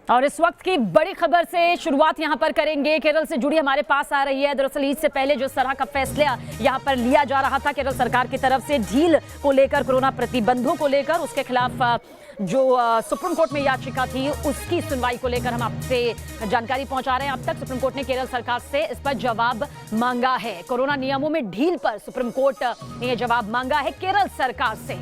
और इस वक्त की बड़ी खबर से शुरुआत यहां पर करेंगे। केरल से जुड़ी हमारे पास आ रही है। दरअसल ईद से पहले जो तरह का फैसला यहां पर लिया जा रहा था केरल सरकार की तरफ से ढील को लेकर, कोरोना प्रतिबंधों को लेकर, उसके खिलाफ जो सुप्रीम कोर्ट में याचिका थी उसकी सुनवाई को लेकर हम आपसे जानकारी पहुंचा रहे हैं। अब तक सुप्रीम कोर्ट ने केरल सरकार से इस पर जवाब मांगा है। कोरोना नियमों में ढील पर सुप्रीम कोर्ट ने यह जवाब मांगा है केरल सरकार से।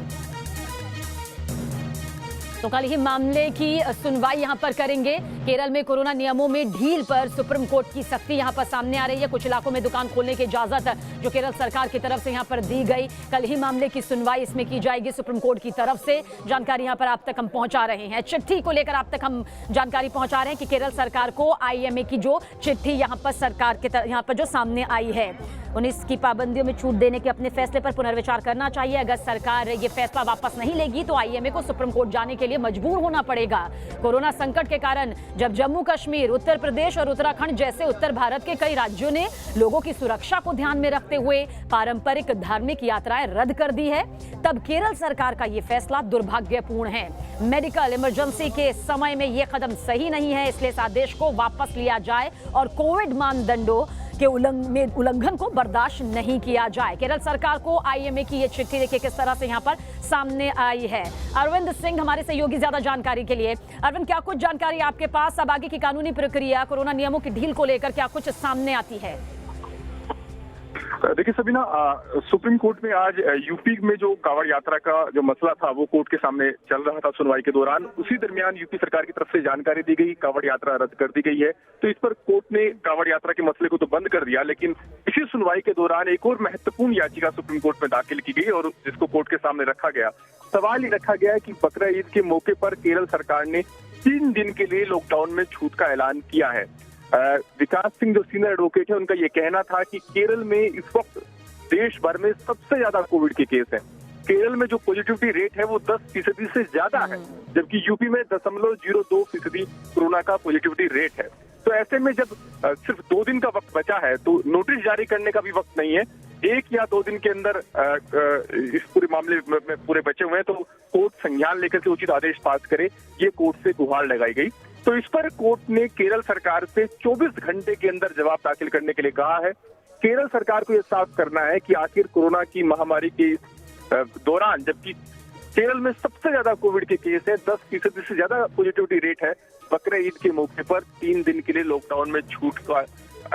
तो कल ही मामले की सुनवाई यहां पर करेंगे। केरल में कोरोना नियमों में ढील पर सुप्रीम कोर्ट की सख्ती यहां पर सामने आ रही है। कुछ इलाकों में दुकान खोलने की इजाजत जो केरल सरकार की तरफ से यहां पर दी गई, कल ही मामले की सुनवाई इसमें की जाएगी सुप्रीम कोर्ट की तरफ से। जानकारी यहां पर आप तक हम पहुंचा रहे हैं। चिट्ठी को लेकर आप तक हम जानकारी पहुंचा रहे हैं कि केरल सरकार को IMA की जो चिट्ठी यहां पर सरकार के यहां पर जो सामने आई है, 19 की पाबंदियों में छूट देने के अपने फैसले पर पुनर्विचार करना चाहिए। अगर सरकार ये फैसला वापस नहीं लेगी तो IMA को सुप्रीम कोर्ट जाने के लिए मजबूर होना पड़ेगा। कोरोना संकट के कारण जब जम्मू कश्मीर, उत्तर प्रदेश और उत्तराखंड जैसे उत्तर भारत के कई राज्यों ने लोगों की सुरक्षा को ध्यान में रखते हुए पारंपरिक धार्मिक यात्राएं रद्द कर दी है, तब केरल सरकार का यह फैसला दुर्भाग्यपूर्ण है। मेडिकल इमरजेंसी के समय में यह कदम सही नहीं है, इसलिए इस आदेश को वापस लिया जाए और कोविड मानदंडों के उल्लंघन को बर्दाश्त नहीं किया जाए। केरल सरकार को IMA की ये चिट्ठी देखिए किस तरह से यहाँ पर सामने आई है। अरविंद सिंह हमारे सहयोगी ज्यादा जानकारी के लिए। अरविंद, क्या कुछ जानकारी आपके पास अब आगे की कानूनी प्रक्रिया, कोरोना नियमों की ढील को लेकर क्या कुछ सामने आती है? देखिए सबीना, सुप्रीम कोर्ट में आज यूपी में जो कांवड़ यात्रा का जो मसला था वो कोर्ट के सामने चल रहा था सुनवाई के दौरान। उसी दरमियान यूपी सरकार की तरफ से जानकारी दी गई, कांवड़ यात्रा रद्द कर दी गई है। तो इस पर कोर्ट ने कांवड़ यात्रा के मसले को तो बंद कर दिया, लेकिन इसी सुनवाई के दौरान एक और महत्वपूर्ण याचिका सुप्रीम कोर्ट में दाखिल की गई और जिसको कोर्ट के सामने रखा गया। सवाल ये रखा गया है कि बकरा ईद के मौके पर केरल सरकार ने 3 दिन के लिए लॉकडाउन में छूट का ऐलान किया है। विकास सिंह जो सीनियर एडवोकेट है, उनका ये कहना था कि केरल में इस वक्त देश भर में सबसे ज्यादा कोविड के केस हैं। केरल में जो पॉजिटिविटी रेट है वो 10% से ज्यादा है, जबकि यूपी में 0.02% कोरोना का पॉजिटिविटी रेट है। तो ऐसे में जब सिर्फ 2 दिन का वक्त बचा है तो नोटिस जारी करने का भी वक्त नहीं है। 1 या 2 दिन के अंदर इस पूरे मामले में पूरे बचे हुए हैं, तो कोर्ट संज्ञान लेकर के उचित आदेश पास करे, ये कोर्ट से गुहार लगाई गई। तो इस पर कोर्ट ने केरल सरकार से 24 घंटे के अंदर जवाब दाखिल करने के लिए कहा है। केरल सरकार को यह साफ करना है कि आखिर कोरोना की महामारी के दौरान, जबकि केरल में सबसे ज्यादा कोविड के केस है, 10% से ज्यादा पॉजिटिविटी रेट है, बकरा ईद के मौके पर 3 दिन के लिए लॉकडाउन में छूट का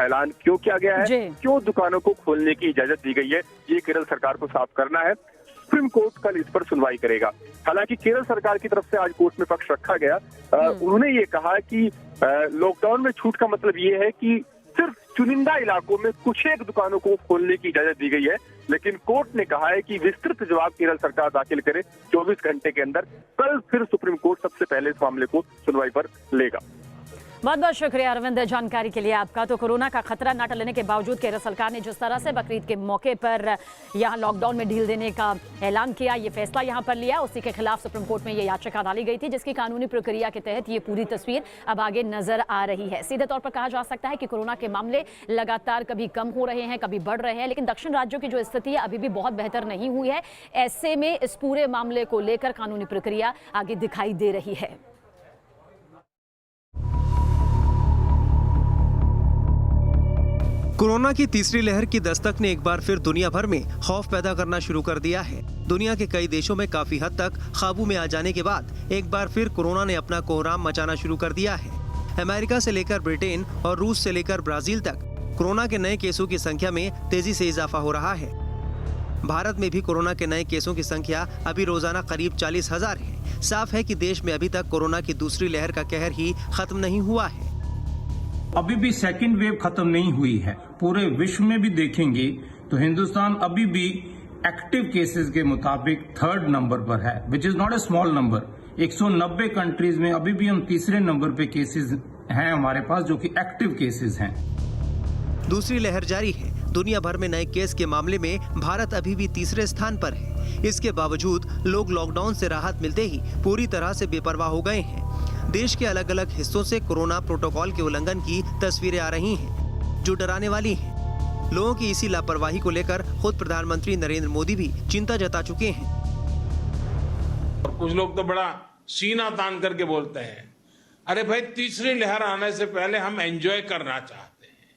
ऐलान क्यों किया गया है, क्यों दुकानों को खोलने की इजाजत दी गई है, ये केरल सरकार को साफ करना है। सुप्रीम कोर्ट कल इस पर सुनवाई करेगा। हालांकि केरल सरकार की तरफ से आज कोर्ट में पक्ष रखा गया। उन्होंने ये कहा कि लॉकडाउन में छूट का मतलब ये है कि सिर्फ चुनिंदा इलाकों में कुछ एक दुकानों को खोलने की इजाजत दी गई है, लेकिन कोर्ट ने कहा है कि विस्तृत जवाब केरल सरकार दाखिल करे 24 घंटे के अंदर। कल फिर सुप्रीम कोर्ट सबसे पहले इस मामले को सुनवाई पर लेगा। बहुत बहुत शुक्रिया अरविंद जानकारी के लिए आपका। तो कोरोना का खतरा न टलने के बावजूद केरल सरकार ने जिस तरह से बकरीद के मौके पर यहां लॉकडाउन में ढील देने का ऐलान किया, ये फैसला यहां पर लिया, उसी के खिलाफ सुप्रीम कोर्ट में ये याचिका डाली गई थी, जिसकी कानूनी प्रक्रिया के तहत ये पूरी तस्वीर अब आगे नजर आ रही है। सीधे तौर पर कहा जा सकता है कि कोरोना के मामले लगातार कभी कम हो रहे हैं, कभी बढ़ रहे हैं, लेकिन दक्षिण राज्यों की जो स्थिति है अभी भी बहुत बेहतर नहीं हुई है। ऐसे में इस पूरे मामले को लेकर कानूनी प्रक्रिया आगे दिखाई दे रही है। कोरोना की तीसरी लहर की दस्तक ने एक बार फिर दुनिया भर में खौफ पैदा करना शुरू कर दिया है। दुनिया के कई देशों में काफी हद तक काबू में आ जाने के बाद एक बार फिर कोरोना ने अपना कोहराम मचाना शुरू कर दिया है। अमेरिका से लेकर ब्रिटेन और रूस से लेकर ब्राजील तक कोरोना के नए केसों की संख्या में तेजी से इजाफा हो रहा है। भारत में भी कोरोना के नए केसों की संख्या अभी रोजाना करीब 40,000 है। साफ है कि देश में अभी तक कोरोना की दूसरी लहर का कहर ही खत्म नहीं हुआ है। अभी भी सेकेंड वेव खत्म नहीं हुई है। पूरे विश्व में भी देखेंगे तो हिंदुस्तान अभी भी एक्टिव केसेस के मुताबिक 3rd नंबर पर है, which is not a small number. 190 countries में अभी भी हम तीसरे नंबर पे केसेस हैं हमारे पास, जो कि एक्टिव केसेस हैं। दूसरी लहर जारी है। दुनिया भर में नए केस के मामले में भारत अभी भी तीसरे स्थान पर है। इसके बावजूद लोग लॉकडाउन से राहत मिलते ही पूरी तरह से बेपरवाह हो गए हैं। देश के अलग अलग हिस्सों से कोरोना प्रोटोकॉल के उल्लंघन की तस्वीरें आ रही हैं, जो डराने वाली हैं। लोगों की इसी लापरवाही को लेकर खुद प्रधानमंत्री नरेंद्र मोदी भी चिंता जता चुके हैं। और कुछ लोग तो बड़ा सीना तान करके बोलते हैं अरे भाई, तीसरी लहर आने से पहले हम एंजॉय करना चाहते हैं।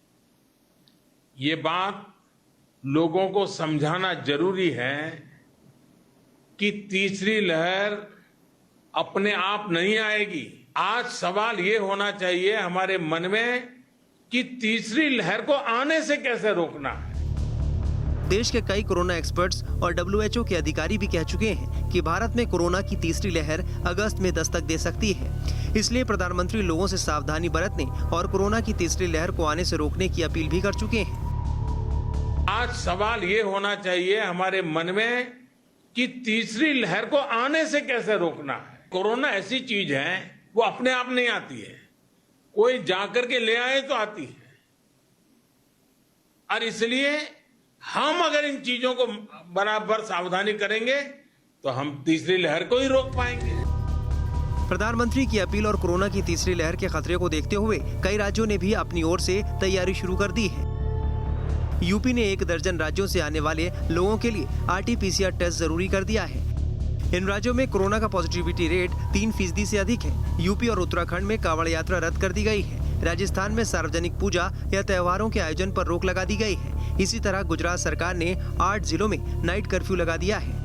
ये बात लोगों को समझाना जरूरी है कि तीसरी लहर अपने आप नहीं आएगी। आज सवाल ये होना चाहिए हमारे मन में कि तीसरी लहर को आने से कैसे रोकना है। देश के कई कोरोना एक्सपर्ट्स और WHO के अधिकारी भी कह चुके हैं कि भारत में कोरोना की तीसरी लहर अगस्त में दस्तक दे सकती है। इसलिए प्रधानमंत्री लोगों से सावधानी बरतने और कोरोना की तीसरी लहर को आने से रोकने की अपील भी कर चुके हैं। आज सवाल ये होना चाहिए हमारे मन में कि तीसरी लहर को आने से कैसे रोकना है। कोरोना ऐसी चीज है, वो अपने आप नहीं आती है, कोई जाकर के ले आए तो आती है। और इसलिए हम अगर इन चीजों को बराबर सावधानी करेंगे तो हम तीसरी लहर को ही रोक पाएंगे। प्रधानमंत्री की अपील और कोरोना की तीसरी लहर के खतरे को देखते हुए कई राज्यों ने भी अपनी ओर से तैयारी शुरू कर दी है। यूपी ने 1 दर्जन राज्यों से आने वाले लोगों के लिए RT-PCR टेस्ट जरूरी कर दिया है। इन राज्यों में कोरोना का पॉजिटिविटी रेट 3% से अधिक है। यूपी और उत्तराखंड में कांवड़ यात्रा रद्द कर दी गई है। राजस्थान में सार्वजनिक पूजा या त्योहारों के आयोजन पर रोक लगा दी गई है। इसी तरह गुजरात सरकार ने 8 जिलों में नाइट कर्फ्यू लगा दिया है।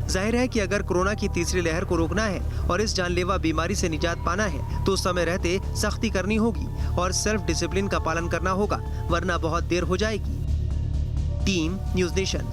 जाहिर है कि अगर कोरोना की तीसरी लहर को रोकना है और इस जानलेवा बीमारी से निजात पाना है तो समय रहते सख्ती करनी होगी और सेल्फ डिसिप्लिन का पालन करना होगा, वरना बहुत देर हो जाएगी। Team news nation.